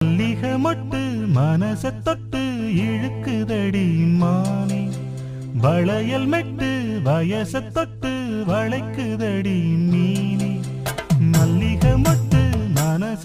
மல்லிகை மொட்டு மனச தொட்டு இழுக்குதடி மானே, வளையல் மெட்டு வயச தொட்டு வளைக்குதடி மீனே. மல்லிகை மொட்டு மனச